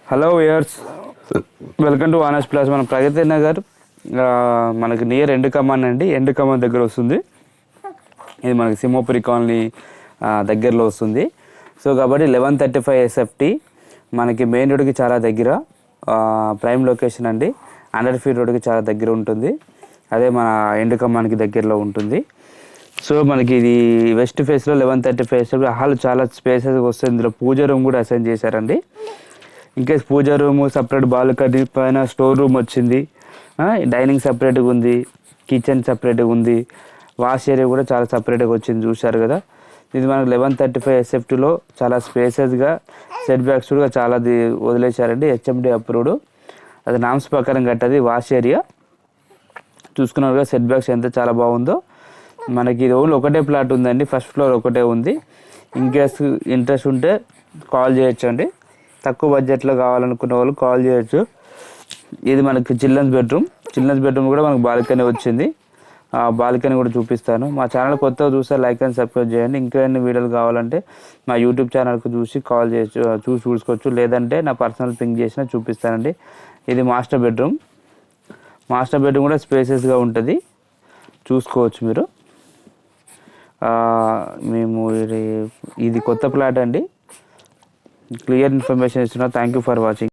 Hello viewers, welcome to వానస్ ప్లాస్. మన ప్రగతి నగర్ మనకి నియర్ ఎండు కమాన్ అండి. ఎండు కమాన్ దగ్గర వస్తుంది. ఇది మనకి సింహపురి కాలనీ దగ్గరలో వస్తుంది. సో కాబట్టి 1135 SFT మనకి మెయిన్ రోడ్కి చాలా దగ్గర, ప్రైమ్ లొకేషన్ అండి. 100 feet రోడ్కి చాలా దగ్గర ఉంటుంది. అదే మన ఎండు కమాన్కి దగ్గరలో ఉంటుంది. సో మనకి ఇది వెస్ట్ ఫేస్లో 1135 SFT హాల్ చాలా స్పేసెస్గా వస్తుంది. ఇందులో పూజ రూమ్ కూడా అసైన్ చేశారండి. ఇంకేస్ పూజ రూము సపరేట్, బాల్కనీ పైన స్టోర్ రూమ్ వచ్చింది, డైనింగ్ సపరేట్గా ఉంది, కిచెన్ సపరేట్గా ఉంది, వాష్ ఏరియా కూడా చాలా సపరేట్గా వచ్చింది. చూశారు కదా, ఇది మనకు 1135 SFTలో చాలా స్పేసెస్గా, సెట్ బ్యాక్స్ కూడా చాలా వదిలేశారండి. HMD అప్రూవ్డ్, అది నామ్స్ ప్రకారం కట్టది. వాష్ ఏరియా చూసుకున్నారు కదా, సెట్ బ్యాక్స్ ఎంత చాలా బాగుందో. మనకి ఇది ఓన్లీ ఒకటే ప్లాట్ ఉందండి, ఫస్ట్ ఫ్లోర్ ఒకటే ఉంది. ఇన్కేస్ ఇంట్రెస్ట్ ఉంటే కాల్ చేయొచ్చు అండి. తక్కువ బడ్జెట్లో కావాలనుకున్న వాళ్ళు కాల్ చేయొచ్చు. ఇది మనకి చిల్డ్రన్స్ బెడ్రూమ్ కూడా మనకు బాల్కనీ వచ్చింది. బాల్కనీ కూడా చూపిస్తాను. మా ఛానల్ కొత్తగా చూస్తే లైక్ అండ్ సబ్స్క్రైబ్ చేయండి. ఇంకా ఎన్ని వీడియోలు కావాలంటే మా యూట్యూబ్ ఛానల్కి చూసి కాల్ చేయొచ్చు, చూసుకోవచ్చు. లేదంటే నా పర్సనల్ పింక్ చేసినా చూపిస్తానండి. ఇది మాస్టర్ బెడ్రూమ్ కూడా స్పేసెస్గా ఉంటుంది, చూసుకోవచ్చు మీరు. మేము ఇది కొత్త ప్లాట్ అండి. క్లియర్ ఇన్ఫర్మేషన్ ఇస్తున్నా. Thank you for watching.